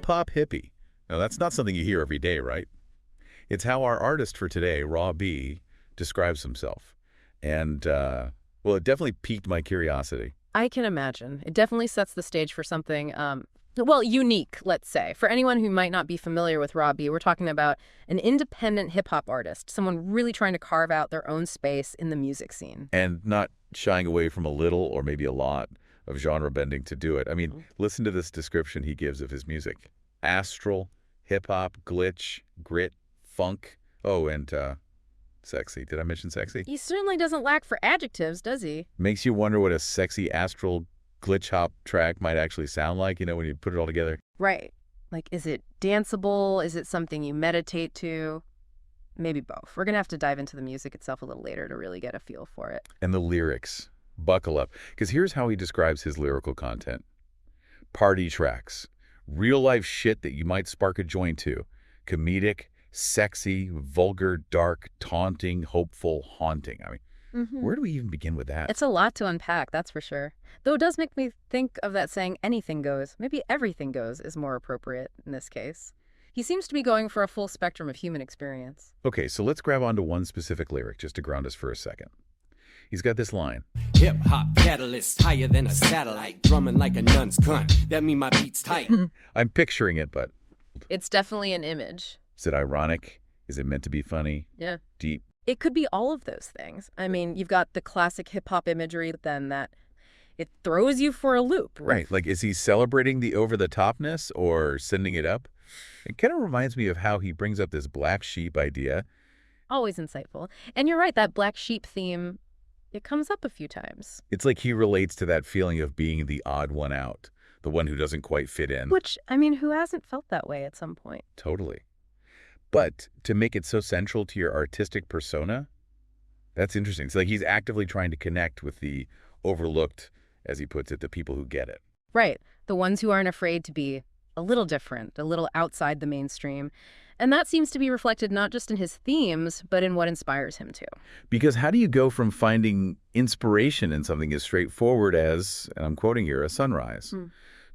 hip-hop hippie. Now, that's not something you hear every day, right? It's how our artist for today, Raw B, describes himself. And, well, it definitely piqued my curiosity. I can imagine. It definitely sets the stage for something, well, unique, let's say. For anyone who might not be familiar with Robbie, we're talking about an independent hip-hop artist, someone really trying to carve out their own space in the music scene. And not shying away from a little or maybe a lot of genre bending to do it. I mean, listen to this description he gives of his music. Astral, hip-hop, glitch, grit, funk. Oh, and sexy. Did I mention sexy? He certainly doesn't lack for adjectives, does he? Makes you wonder what a sexy astral glitch hop track might actually sound like, when you put it all together. Right. Like, is it danceable? Is it something you meditate to? Maybe both. We're going to have to dive into the music itself a little later to really get a feel for it. And the lyrics. Buckle up. Because here's how he describes his lyrical content. Party tracks. Real life shit that you might spark a joint to. Comedic, sexy, vulgar, dark, taunting, hopeful, haunting. I mean, where do we even begin with that? It's a lot to unpack, that's for sure. Though it does make me think of that saying, anything goes. Maybe everything goes is more appropriate in this case. He seems to be going for a full spectrum of human experience. Okay, so let's grab onto one specific lyric just to ground us for a second. He's got this line. Hip-hop catalyst, higher than a satellite, drumming like a nun's cunt. That mean my beat's tight. I'm picturing it, but It's definitely an image. is it ironic? Is it meant to be funny? Yeah. Deep? It could be all of those things. I mean, you've got the classic hip-hop imagery, but then that it throws you for a loop. Right. Like, is he celebrating the over-the-topness or sending it up? It kind of reminds me of how he brings up this black sheep idea. Always insightful. And you're right, that black sheep theme, it comes up a few times. It's like he relates to that feeling of being the odd one out, the one who doesn't quite fit in. Which, I mean, who hasn't felt that way at some point? Totally. But to make it so central to your artistic persona, that's interesting. It's like he's actively trying to connect with the overlooked, as he puts it, the people who get it. Right. The ones who aren't afraid to be a little different, a little outside the mainstream. And that seems to be reflected not just in his themes, but in what inspires him to. Because how do you go from finding inspiration in something as straightforward as, and I'm quoting here, a sunrise,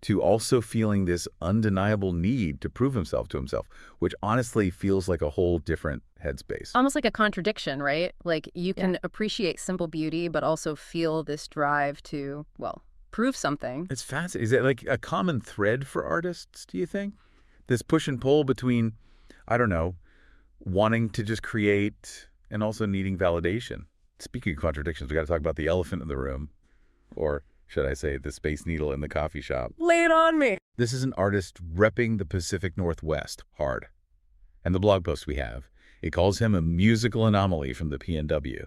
to also feeling this undeniable need to prove himself to himself, which honestly feels like a whole different headspace. Almost like a contradiction, right? Like you can appreciate simple beauty, but also feel this drive to, well, prove something. It's fascinating. Is it like a common thread for artists, do you think? This push and pull between, I don't know, wanting to just create and also needing validation. Speaking of contradictions, we got to talk about the elephant in the room, or should I say the Space Needle in the coffee shop. Lay it on me. This is an artist repping the Pacific Northwest hard. And the blog post we have, it calls him a musical anomaly from the PNW.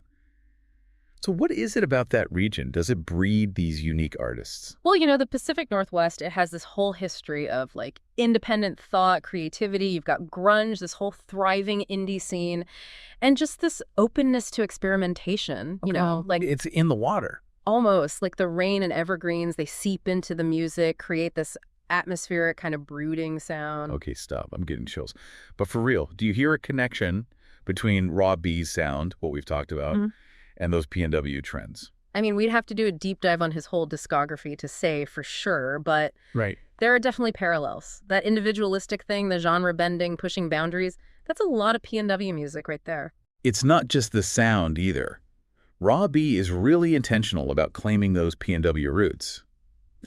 So what is it about that region? Does it breed these unique artists? Well, you know, the Pacific Northwest, it has this whole history of like independent thought, creativity. You've got grunge, this whole thriving indie scene, and just this openness to experimentation, you know, like It's in the water. almost like the rain and evergreens, they seep into the music, create this atmospheric kind of brooding sound. Okay, stop. I'm getting chills. But for real, do you hear a connection between Raw B's sound, what we've talked about, and those PNW trends? I mean, we'd have to do a deep dive on his whole discography to say for sure, but Right. there are definitely parallels. That individualistic thing, the genre bending, pushing boundaries, that's a lot of PNW music right there. It's not just the sound either. Raw B is really intentional about claiming those PNW roots.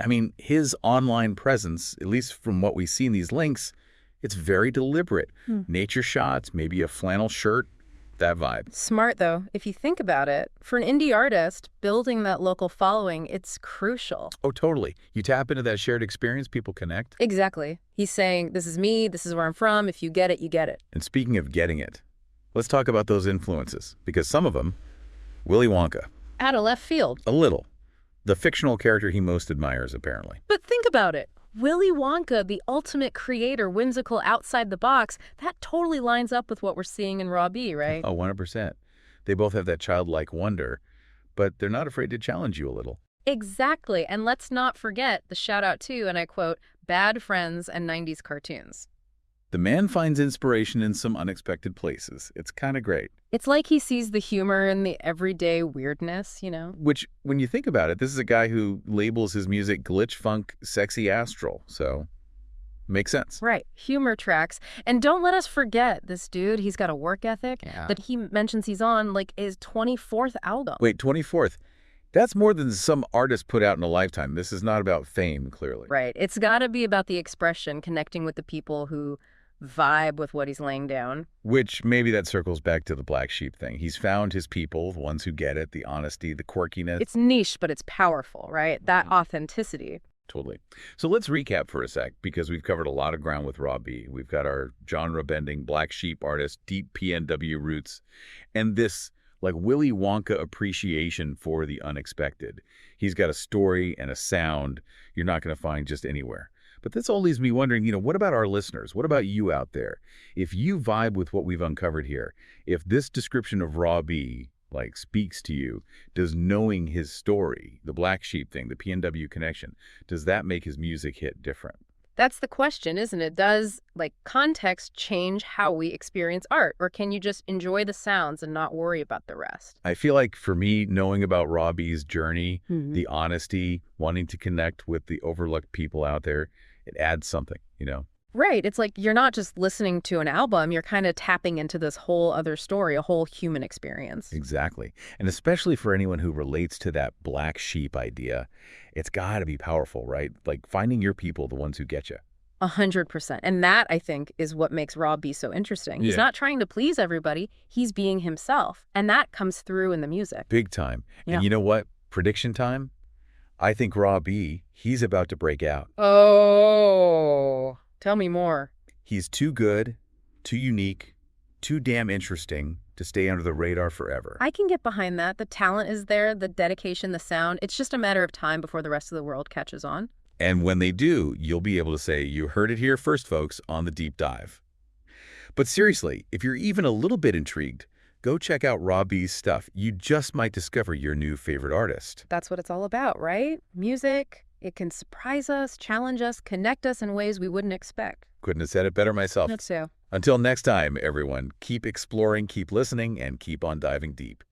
I mean, his online presence, at least from what we see in these links, it's very deliberate. Nature shots, maybe a flannel shirt, that vibe. Smart, though. If you think about it, for an indie artist, building that local following, it's crucial. Oh, totally. You tap into that shared experience, people connect. Exactly. He's saying, this is me, this is where I'm from. If you get it, you get it. And speaking of getting it, let's talk about those influences, because some of them, Willy Wonka, Out of left field. a little. The fictional character he most admires, apparently. But think about it. Willy Wonka, the ultimate creator, whimsical, outside the box, that totally lines up with what we're seeing in Raw B, right? Oh, 100%. They both have that childlike wonder, but they're not afraid to challenge you a little. Exactly. And let's not forget the shout out to, and I quote, bad friends and 90s cartoons. The man finds inspiration in some unexpected places. It's kind of great. It's like he sees the humor in the everyday weirdness, you know? Which, when you think about it, this is a guy who labels his music glitch, funk, sexy, astral. So Makes sense. Right. Humor tracks. And don't let us forget this dude. He's got a work ethic that he mentions he's on like his 24th album. Wait, 24th. That's more than some artist put out in a lifetime. This is not about fame, clearly. Right. It's got to be about the expression, connecting with the people who vibe with what he's laying down. Which maybe that circles back to the Black Sheep thing. He's found his people, the ones who get it, the honesty, the quirkiness. It's niche, but it's powerful, right? That authenticity. Totally. So let's recap for a sec, because we've covered a lot of ground with Rob B. We've got our genre-bending Black Sheep artist, deep PNW roots, and this like Willy Wonka appreciation for the unexpected. He's got a story and a sound you're not going to find just anywhere. But this all leaves me wondering, what about our listeners? What about you out there? If you vibe with what we've uncovered here, if this description of Rob B speaks to you, does knowing his story, the Black Sheep thing, the PNW connection, does that make his music hit different? That's the question, isn't it? Does context change how we experience art, or can you just enjoy the sounds and not worry about the rest? I feel like for me, knowing about Rob B's journey, the honesty, wanting to connect with the overlooked people out there, it adds something, Right. It's like you're not just listening to an album, you're kind of tapping into this whole other story, a whole human experience. Exactly. And especially for anyone who relates to that Black Sheep idea, it's got to be powerful, right? Like finding your people, the ones who get you. 100%. And that, I think, is what makes Rob B so interesting. He's not trying to please everybody. He's being himself. And that comes through in the music. Big time. Yeah. And you know what? Prediction time? I think Rob B, he's about to break out. Oh, tell me more. He's too good, too unique, too damn interesting to stay under the radar forever. I can get behind that. The talent is there, the dedication, the sound. It's just a matter of time before the rest of the world catches on. And when they do, you'll be able to say, you heard it here first, folks, on The Deep Dive. But seriously, if you're even a little bit intrigued, go check out Rob B's stuff. You just might discover your new favorite artist. That's what it's all about, right? Music, it can surprise us, challenge us, connect us in ways we wouldn't expect. Couldn't have said it better myself. That's so. Until next time, everyone, keep exploring, keep listening, and keep on diving deep.